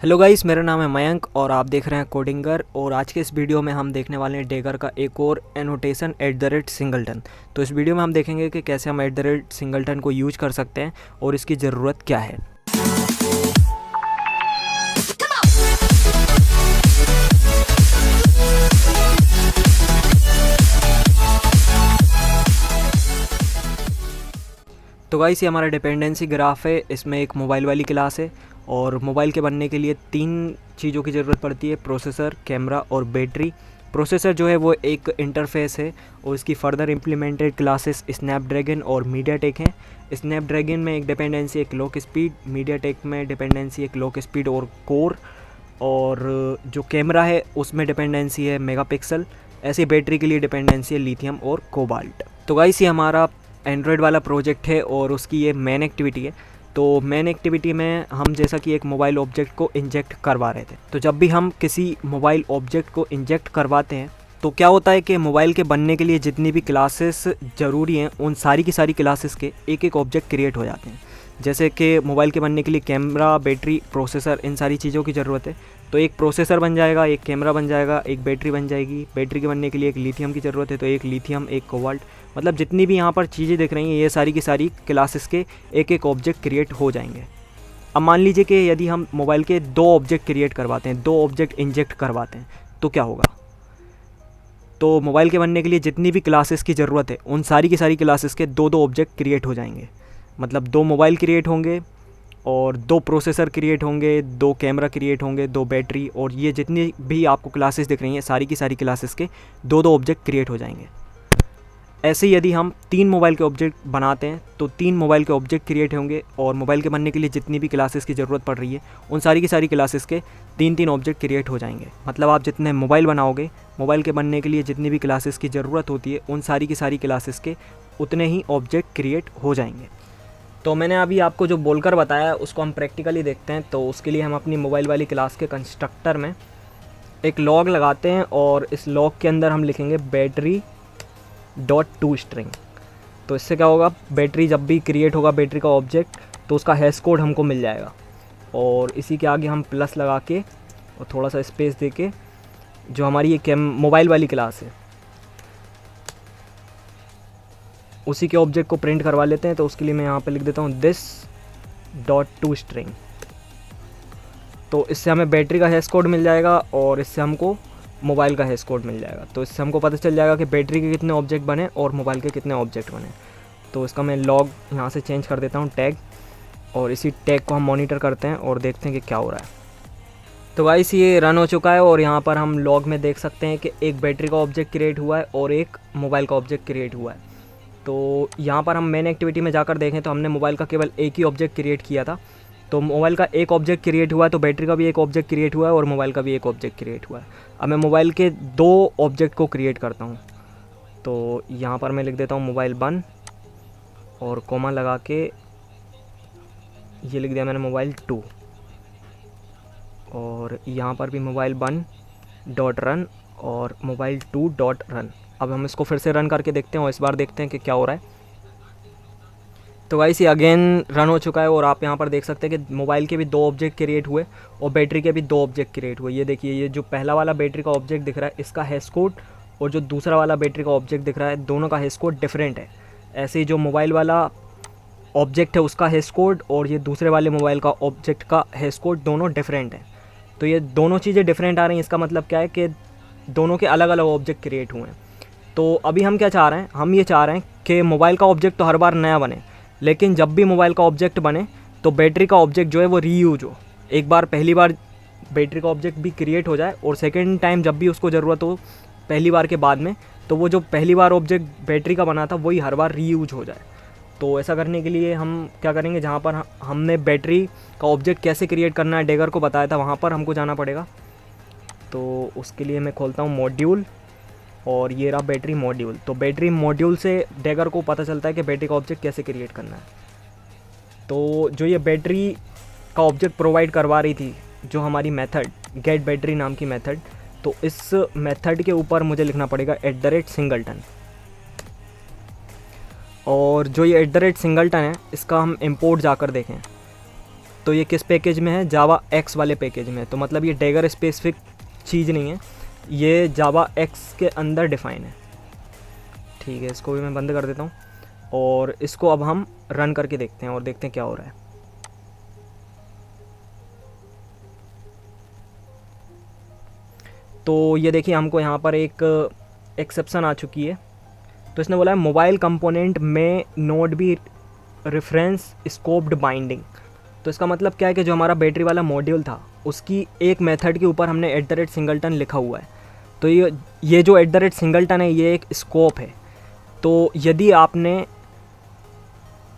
Hello guys, मेरा नाम है मयंक और आप देख रहे हैं कोडिंगर। और आज के इस वीडियो में हम देखने वाले हैं डेगर का एक और एनोटेशन @सिंगलटन। तो इस वीडियो में हम देखेंगे कि कैसे हम @सिंगलटन को यूज कर सकते हैं और इसकी ज़रूरत क्या है। तो गाइस, ये हमारा डिपेंडेंसी ग्राफ है। इसमें एक मोबाइल वाली क्लास है और मोबाइल के बनने के लिए 3 चीज़ों की ज़रूरत पड़ती है: प्रोसेसर, कैमरा और बैटरी। प्रोसेसर जो है वो एक इंटरफेस है और इसकी फर्दर इम्प्लीमेंटेड क्लासेस स्नैपड्रैगन और मीडियाटेक हैं। स्नैपड्रैगन में एक डिपेंडेंसी एक क्लॉक स्पीड, मीडियाटेक में डिपेंडेंसी एक क्लॉक स्पीड और कोर, और जो कैमरा है उसमें डिपेंडेंसी है मेगापिक्सल। ऐसी बैटरी के लिए डिपेंडेंसी है लिथियम और कोबाल्ट। तो गाइस, ये हमारा एंड्रॉयड वाला प्रोजेक्ट है और उसकी ये मेन एक्टिविटी है। तो मेन एक्टिविटी में हम जैसा कि एक मोबाइल ऑब्जेक्ट को इंजेक्ट करवा रहे थे। तो जब भी हम किसी मोबाइल ऑब्जेक्ट को इंजेक्ट करवाते हैं तो क्या होता है कि मोबाइल के बनने के लिए जितनी भी क्लासेस ज़रूरी हैं उन सारी की सारी क्लासेस के एक एक ऑब्जेक्ट क्रिएट हो जाते हैं। जैसे कि मोबाइल के बनने के लिए कैमरा, बैटरी, प्रोसेसर, इन सारी चीज़ों की ज़रूरत है। तो एक प्रोसेसर बन जाएगा, एक कैमरा बन जाएगा, एक बैटरी बन जाएगी। बैटरी के बनने के लिए एक लिथियम की ज़रूरत है, तो एक लिथियम, एक कोबाल्ट। मतलब जितनी भी यहाँ पर चीज़ें दिख रही हैं ये सारी की सारी क्लासेस के एक एक ऑब्जेक्ट क्रिएट हो जाएंगे। अब मान लीजिए कि यदि हम मोबाइल के 2 ऑब्जेक्ट क्रिएट करवाते हैं, 2 ऑब्जेक्ट इंजेक्ट करवाते हैं, तो क्या होगा। तो मोबाइल के बनने के लिए जितनी भी क्लासेस की ज़रूरत है उन सारी की सारी क्लासेस के 2-2 ऑब्जेक्ट क्रिएट हो जाएंगे। मतलब 2 मोबाइल क्रिएट होंगे और 2 प्रोसेसर क्रिएट होंगे, 2 कैमरा क्रिएट होंगे, 2 बैटरी, और ये जितनी भी आपको क्लासेस दिख रही हैं सारी की सारी क्लासेस के 2-2 ऑब्जेक्ट क्रिएट हो जाएंगे। ऐसे यदि हम 3 मोबाइल के ऑब्जेक्ट बनाते हैं तो 3 मोबाइल के ऑब्जेक्ट क्रिएट होंगे और मोबाइल के बनने के लिए जितनी भी क्लासेस की ज़रूरत पड़ रही है उन सारी की सारी क्लासेस के 3-3 ऑब्जेक्ट क्रिएट हो जाएंगे। मतलब आप जितने मोबाइल बनाओगे, मोबाइल के बनने के लिए जितनी भी क्लासेस की ज़रूरत होती है उन सारी की सारी क्लासेस के उतने ही ऑब्जेक्ट क्रिएट हो जाएंगे। तो मैंने अभी आपको जो बोलकर बताया उसको हम प्रैक्टिकली देखते हैं। तो उसके लिए हम अपनी मोबाइल वाली क्लास के कंस्ट्रक्टर में एक लॉग लगाते हैं और इस लॉग के अंदर हम लिखेंगे battery.toString। तो इससे क्या होगा, बैटरी जब भी क्रिएट होगा बैटरी का ऑब्जेक्ट तो उसका हैश कोड हमको मिल जाएगा। और इसी के आगे हम प्लस लगा के और थोड़ा सा स्पेस दे के जो हमारी ये मोबाइल वाली क्लास है उसी के ऑब्जेक्ट को प्रिंट करवा लेते हैं। तो उसके लिए मैं यहाँ पे लिख देता हूँ this.toString। तो इससे हमें बैटरी का हैश कोड मिल जाएगा और इससे हमको मोबाइल का हैश कोड मिल जाएगा। तो इससे हमको पता चल जाएगा कि बैटरी के कितने ऑब्जेक्ट बने और मोबाइल के कितने ऑब्जेक्ट बने। तो इसका मैं लॉग यहाँ से चेंज कर देता हूँ टैग, और इसी टैग को हम मॉनिटर करते हैं और देखते हैं कि क्या हो रहा है। तो गाइस, ये रन हो चुका है और यहाँ पर हम लॉग में देख सकते हैं कि एक बैटरी का ऑब्जेक्ट क्रिएट हुआ है और एक मोबाइल का ऑब्जेक्ट क्रिएट हुआ है। तो यहाँ पर हम मेन एक्टिविटी में जाकर देखें तो हमने मोबाइल का केवल एक ही ऑब्जेक्ट क्रिएट किया था। तो मोबाइल का एक ऑब्जेक्ट क्रिएट हुआ है तो बैटरी का भी एक ऑब्जेक्ट क्रिएट हुआ है और मोबाइल का भी एक ऑब्जेक्ट क्रिएट हुआ है। अब मैं मोबाइल के 2 ऑब्जेक्ट को क्रिएट करता हूँ। तो यहाँ पर मैं लिख देता हूँ मोबाइल 1 और कोमा लगा के ये लिख दिया मैंने मोबाइल 2, और यहाँ पर भी मोबाइल 1.run और मोबाइल 2.run। अब हम इसको फिर से रन करके देखते हैं और इस बार देखते हैं कि क्या हो रहा है। तो गाइस, ये अगेन रन हो चुका है और आप यहाँ पर देख सकते हैं कि मोबाइल के भी 2 ऑब्जेक्ट क्रिएट हुए और बैटरी के भी 2 ऑब्जेक्ट क्रिएट हुए। ये देखिए, ये जो पहला वाला बैटरी का ऑब्जेक्ट दिख रहा है इसका हैश कोड और जो दूसरा वाला बैटरी का ऑब्जेक्ट दिख रहा है दोनों का हैश कोड डिफरेंट है। ऐसे ही जो मोबाइल वाला ऑब्जेक्ट है उसका हैश कोड और ये दूसरे वाले मोबाइल का ऑब्जेक्ट का हैश कोड दोनों डिफरेंट हैं। तो ये दोनों चीज़ें डिफरेंट आ रही हैं, इसका मतलब क्या है कि दोनों के अलग अलग ऑब्जेक्ट क्रिएट हुए हैं। तो अभी हम क्या चाह रहे हैं, हम ये चाह रहे हैं कि मोबाइल का ऑब्जेक्ट तो हर बार नया बने, लेकिन जब भी मोबाइल का ऑब्जेक्ट बने तो बैटरी का ऑब्जेक्ट जो है वो रीयूज हो। एक बार पहली बार बैटरी का ऑब्जेक्ट भी क्रिएट हो जाए और सेकंड टाइम जब भी उसको ज़रूरत हो पहली बार के बाद में तो वो जो पहली बार ऑब्जेक्ट बैटरी का बना था वही हर बार रीयूज हो जाए। तो ऐसा करने के लिए हम क्या करेंगे, जहाँ पर हमने बैटरी का ऑब्जेक्ट कैसे क्रिएट करना है डेगर को बताया था वहाँ पर हमको जाना पड़ेगा। तो उसके लिए मैं खोलता हूँ मॉड्यूल और ये रहा बैटरी मॉड्यूल। तो बैटरी मॉड्यूल से डेगर को पता चलता है कि बैटरी का ऑब्जेक्ट कैसे क्रिएट करना है। तो जो ये बैटरी का ऑब्जेक्ट प्रोवाइड करवा रही थी जो हमारी मेथड गेट बैटरी नाम की मेथड, तो इस मेथड के ऊपर मुझे लिखना पड़ेगा @सिंगलटन। और जो ये @सिंगलटन है इसका हम इंपोर्ट जाकर देखें तो ये किस पैकेज में है, जावा एक्स वाले पैकेज में है। तो मतलब ये डैगर स्पेसिफिक चीज़ नहीं है, ये जावा एक्स के अंदर डिफ़ाइन है। ठीक है, इसको भी मैं बंद कर देता हूँ और इसको अब हम रन करके देखते हैं और देखते हैं क्या हो रहा है। तो ये देखिए हमको यहाँ पर एक एक्सेप्शन आ चुकी है। तो इसने बोला है मोबाइल कंपोनेंट में note B reference scoped binding. तो इसका मतलब क्या है कि जो हमारा बैटरी वाला मॉड्यूल था उसकी एक मेथड के ऊपर हमने @सिंगलटन लिखा हुआ है। तो ये जो @सिंगलटन है ये एक स्कोप है। तो यदि आपने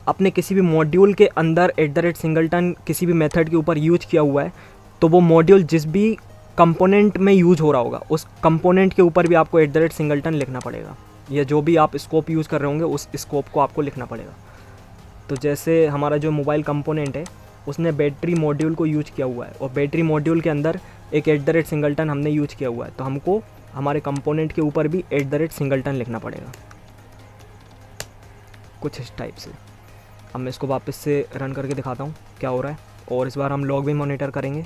अपने किसी भी मॉड्यूल के अंदर @सिंगलटन किसी भी मेथड के ऊपर यूज किया हुआ है तो वो मॉड्यूल जिस भी कंपोनेंट में यूज हो रहा होगा उस कंपोनेंट के ऊपर भी आपको @सिंगलटन लिखना पड़ेगा, या जो भी आप स्कोप यूज़ कर रहे होंगे उस स्कोप को आपको लिखना पड़ेगा। तो जैसे हमारा जो मोबाइल कंपोनेंट है उसने बैटरी मॉड्यूल को यूज किया हुआ है और बैटरी मॉड्यूल के अंदर एक @सिंगलटन हमने यूज किया हुआ है, तो हमको हमारे कंपोनेंट के ऊपर भी @सिंगलटन लिखना पड़ेगा, कुछ इस टाइप से। अब मैं इसको वापस से रन करके दिखाता हूँ क्या हो रहा है, और इस बार हम लॉग भी मॉनिटर करेंगे।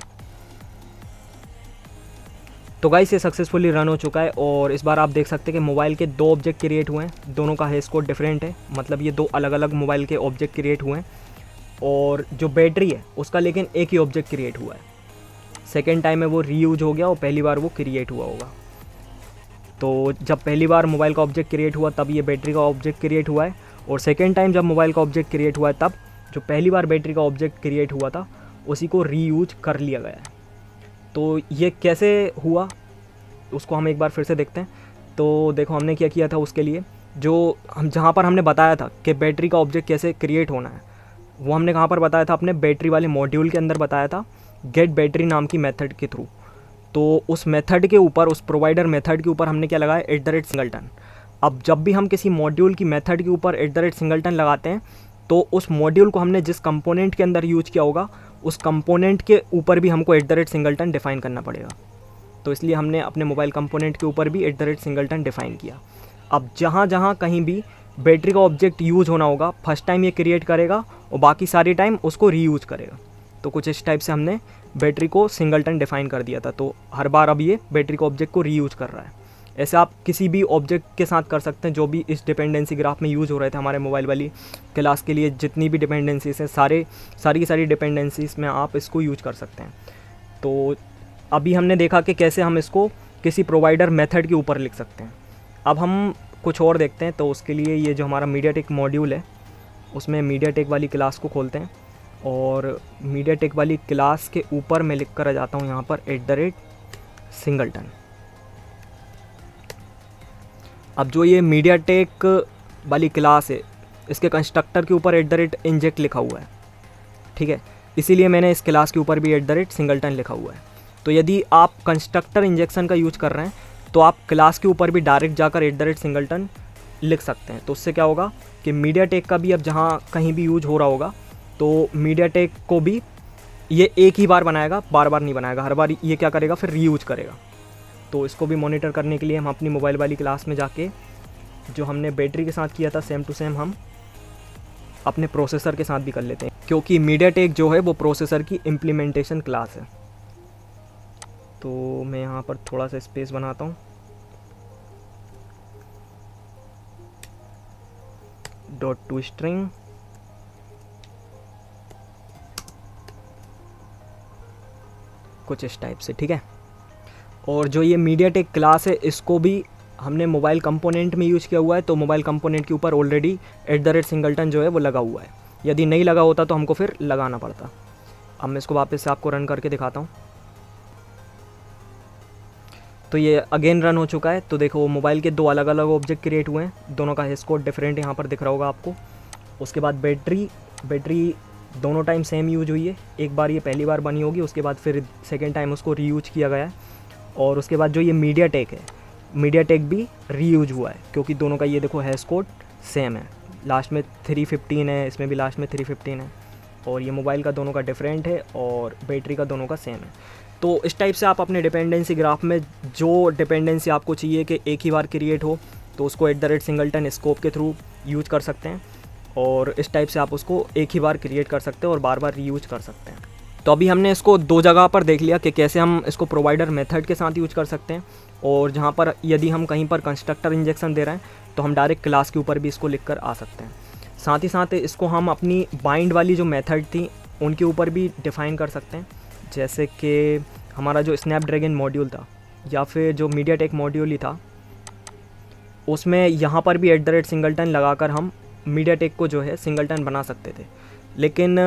तो गाइस ये सक्सेसफुली रन हो चुका है और इस बार आप देख सकते हैं कि मोबाइल के 2 ऑब्जेक्ट क्रिएट हुए हैं, दोनों का हेस कोड डिफरेंट है, मतलब ये 2 अलग अलग मोबाइल के ऑब्जेक्ट क्रिएट हुए हैं। और जो बैटरी है उसका लेकिन एक ही ऑब्जेक्ट क्रिएट हुआ है, सेकेंड टाइम में वो रीयूज हो गया और पहली बार वो क्रिएट हुआ होगा। तो जब पहली बार मोबाइल का ऑब्जेक्ट क्रिएट हुआ तब ये बैटरी का ऑब्जेक्ट क्रिएट हुआ है, और सेकेंड टाइम जब मोबाइल का ऑब्जेक्ट क्रिएट हुआ है तब जो पहली बार बैटरी का ऑब्जेक्ट क्रिएट हुआ था उसी को रीयूज कर लिया गया है। तो ये कैसे हुआ उसको हम एक बार फिर से देखते हैं। तो देखो हमने क्या किया था उसके लिए, जो हम जहाँ पर हमने बताया था कि बैटरी का ऑब्जेक्ट कैसे क्रिएट होना है वो हमने कहाँ पर बताया था, अपने बैटरी वाले मॉड्यूल के अंदर बताया था गेट बैटरी नाम की मेथड के थ्रू। तो उस मेथड के ऊपर, उस प्रोवाइडर मेथड के ऊपर हमने क्या लगाया, @सिंगलटन। अब जब भी हम किसी मॉड्यूल की मेथड के ऊपर @सिंगलटन लगाते हैं तो उस मॉड्यूल को हमने जिस कंपोनेंट के अंदर यूज किया होगा उस कंपोनेंट के ऊपर भी हमको @सिंगलटन डिफाइन करना पड़ेगा। तो इसलिए हमने अपने मोबाइल कंपोनेंट के ऊपर भी @सिंगलटन डिफाइन किया। अब जहाँ जहाँ कहीं भी बैटरी का ऑब्जेक्ट यूज होना होगा फर्स्ट टाइम ये क्रिएट करेगा और बाकी सारी टाइम उसको रीयूज करेगा। तो कुछ इस टाइप से हमने बैटरी को सिंगलटन डिफाइन कर दिया था, तो हर बार अब ये बैटरी के ऑब्जेक्ट को रीयूज कर रहा है। ऐसे आप किसी भी ऑब्जेक्ट के साथ कर सकते हैं जो भी इस डिपेंडेंसी ग्राफ में यूज़ हो रहे थे हमारे मोबाइल वाली क्लास के लिए। जितनी भी डिपेंडेंसीज हैं सारी की सारी डिपेंडेंसीज में आप इसको यूज कर सकते हैं। तो अभी हमने देखा कि कैसे हम इसको किसी प्रोवाइडर मेथड के ऊपर लिख सकते हैं। अब हम कुछ और देखते हैं। तो उसके लिए ये जो हमारा मीडियाटेक मॉड्यूल है उसमें मीडियाटेक वाली क्लास को खोलते हैं और मीडियाटेक वाली क्लास के ऊपर मैं लिख कर आ जाता हूँ यहाँ पर @सिंगलटन। अब जो ये मीडियाटेक वाली क्लास है इसके कंस्ट्रक्टर के ऊपर @इंजेक्ट लिखा हुआ है, ठीक है, इसीलिए मैंने इस क्लास के ऊपर भी @सिंगलटन लिखा हुआ है। तो यदि आप कंस्ट्रक्टर इंजेक्शन का यूज कर रहे हैं तो आप क्लास के ऊपर भी डायरेक्ट जाकर @सिंगलटन लिख सकते हैं। तो उससे क्या होगा कि मीडियाटेक का भी अब जहाँ कहीं भी यूज हो रहा होगा तो मीडियाटेक को भी ये एक ही बार बनाएगा, बार बार नहीं बनाएगा, हर बार ये क्या करेगा फिर रीयूज करेगा। तो इसको भी मॉनिटर करने के लिए हम अपनी मोबाइल वाली क्लास में जाके जो हमने बैटरी के साथ किया था सेम टू सेम हम अपने प्रोसेसर के साथ भी कर लेते हैं, क्योंकि मीडियाटेक जो है वो प्रोसेसर की इम्प्लीमेंटेशन क्लास है। तो मैं यहाँ पर थोड़ा सा स्पेस बनाता हूँ, .toString कुछ इस टाइप से, ठीक है। और जो ये मीडियाटेक क्लास है इसको भी हमने मोबाइल कंपोनेंट में यूज़ किया हुआ है, तो मोबाइल कंपोनेंट के ऊपर ऑलरेडी @सिंगलटन जो है वो लगा हुआ है। यदि नहीं लगा होता तो हमको फिर लगाना पड़ता। अब मैं इसको वापस से आपको रन करके दिखाता हूँ। तो ये अगेन रन हो चुका है। तो देखो मोबाइल के 2 अलग अलग ऑब्जेक्ट क्रिएट हुए हैं, दोनों का हेस कोड डिफरेंट यहाँ पर दिख रहा होगा आपको। उसके बाद बैटरी दोनों टाइम सेम यूज हुई है, एक बार ये पहली बार बनी होगी, उसके बाद फिर सेकेंड टाइम उसको रीयूज किया गया है। और उसके बाद जो ये मीडियाटेक है, मीडियाटेक भी रीयूज हुआ है क्योंकि दोनों का ये देखो हैश कोड सेम है, लास्ट में 315 है, इसमें भी लास्ट में 315 है। और ये मोबाइल का दोनों का डिफरेंट है और बैटरी का दोनों का सेम है। तो इस टाइप से आप अपने डिपेंडेंसी ग्राफ में जो डिपेंडेंसी आपको चाहिए कि एक ही बार क्रिएट हो तो उसको @सिंगलटन स्कोप के थ्रू यूज कर सकते हैं, और इस टाइप से आप उसको एक ही बार क्रिएट कर सकते हैं और बार बार रीयूज कर सकते हैं। तो अभी हमने इसको 2 जगह पर देख लिया कि कैसे हम इसको प्रोवाइडर मेथड के साथ यूज कर सकते हैं, और जहाँ पर यदि हम कहीं पर कंस्ट्रक्टर इंजेक्शन दे रहे हैं तो हम डायरेक्ट क्लास के ऊपर भी इसको लिख कर आ सकते हैं। साथ ही साथ इसको हम अपनी बाइंड वाली जो मेथड थी उनके ऊपर भी डिफ़ाइन कर सकते हैं, जैसे कि हमारा जो स्नैपड्रैगन मॉड्यूल था या फिर जो मीडियाटेक मॉड्यूल ही था, उसमें यहाँ पर भी @सिंगलटन लगाकर हम मीडियाटेक को जो है सिंगलटन बना सकते थे, लेकिन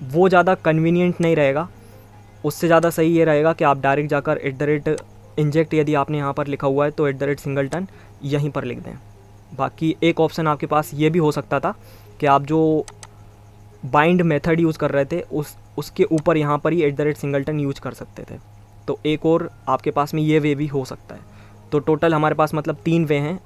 वो ज़्यादा कन्वीनियंट नहीं रहेगा। उससे ज़्यादा सही ये रहेगा कि आप डायरेक्ट जाकर इंजेक्ट यदि आपने यहाँ पर लिखा हुआ है तो @सिंगलटन यहीं पर लिख दें। बाकी एक ऑप्शन आपके पास ये भी हो सकता था कि आप जो बाइंड मेथड यूज़ कर रहे थे उसके ऊपर यहाँ पर ही @सिंगलटन यूज कर सकते थे। तो एक और आपके पास में ये वे भी हो सकता है। तो टोटल हमारे पास मतलब 3 वे हैं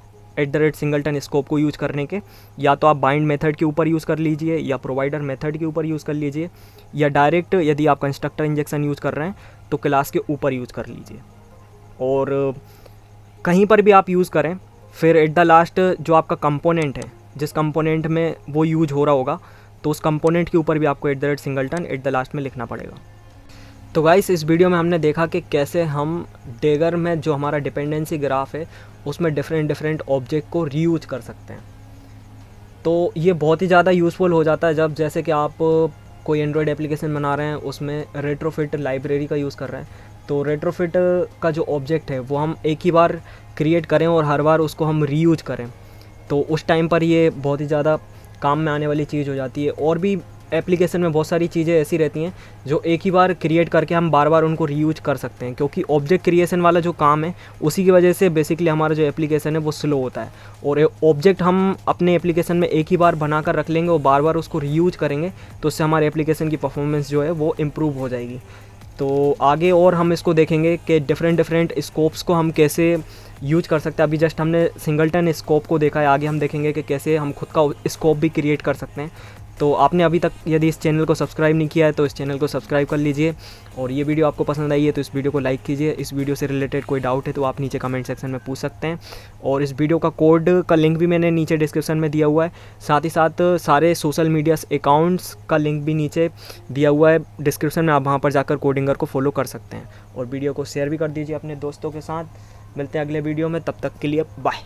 @सिंगलटन स्कोप को यूज़ करने के। या तो आप बाइंड मेथड के ऊपर यूज़ कर लीजिए, या प्रोवाइडर मेथड के ऊपर यूज़ कर लीजिए, या डायरेक्ट यदि आप कंस्ट्रक्टर इंजेक्शन यूज़ कर रहे हैं तो क्लास के ऊपर यूज़ कर लीजिए। और कहीं पर भी आप यूज़ करें, फिर एट द लास्ट जो आपका कंपोनेंट है, जिस कंपोनेंट में वो यूज हो रहा होगा, तो उस कंपोनेंट के ऊपर भी आपको @सिंगलटन एट द लास्ट में लिखना पड़ेगा। तो गाइस, इस वीडियो में हमने देखा कि कैसे हम डेगर में जो हमारा डिपेंडेंसी ग्राफ है उसमें डिफरेंट ऑब्जेक्ट को रीयूज कर सकते हैं। तो ये बहुत ही ज़्यादा यूज़फुल हो जाता है जब जैसे कि आप कोई एंड्रॉयड एप्लीकेशन बना रहे हैं, उसमें रेट्रोफिट लाइब्रेरी का यूज़ कर रहे हैं। तो रेट्रोफिट का जो ऑब्जेक्ट है वो हम एक ही बार क्रिएट करें और हर बार उसको हम रीयूज करें, तो उस टाइम पर ये बहुत ही ज़्यादा काम में आने वाली चीज़ हो जाती है। और भी एप्लीकेशन में बहुत सारी चीज़ें ऐसी रहती हैं जो एक ही बार क्रिएट करके हम बार बार उनको रीयूज कर सकते हैं, क्योंकि ऑब्जेक्ट क्रिएशन वाला जो काम है उसी की वजह से बेसिकली हमारा जो एप्लीकेशन है वो स्लो होता है। और ऑब्जेक्ट हम अपने एप्लीकेशन में एक ही बार बना कर रख लेंगे और बार बार उसको रीयूज करेंगे, तो उससे हमारे एप्लीकेशन की परफॉर्मेंस जो है वो इम्प्रूव हो जाएगी। तो आगे और हम इसको देखेंगे कि डिफरेंट स्कोप्स को हम कैसे यूज कर सकते हैं। अभी जस्ट हमने सिंगलटन स्कोप को देखा है, आगे हम देखेंगे कि कैसे हम खुद का स्कोप भी क्रिएट कर सकते हैं। तो आपने अभी तक यदि इस चैनल को सब्सक्राइब नहीं किया है तो इस चैनल को सब्सक्राइब कर लीजिए, और ये वीडियो आपको पसंद आई है तो इस वीडियो को लाइक कीजिए। इस वीडियो से रिलेटेड कोई डाउट है तो आप नीचे कमेंट सेक्शन में पूछ सकते हैं, और इस वीडियो का कोड का लिंक भी मैंने नीचे डिस्क्रिप्शन में दिया हुआ है। साथ ही साथ सारे सोशल मीडिया अकाउंट्स का लिंक भी नीचे दिया हुआ है डिस्क्रिप्शन में, आप वहाँ पर जाकर कोडिंगर को फॉलो कर सकते हैं। और वीडियो को शेयर भी कर दीजिए अपने दोस्तों के साथ। मिलते हैं अगले वीडियो में, तब तक के लिए बाय।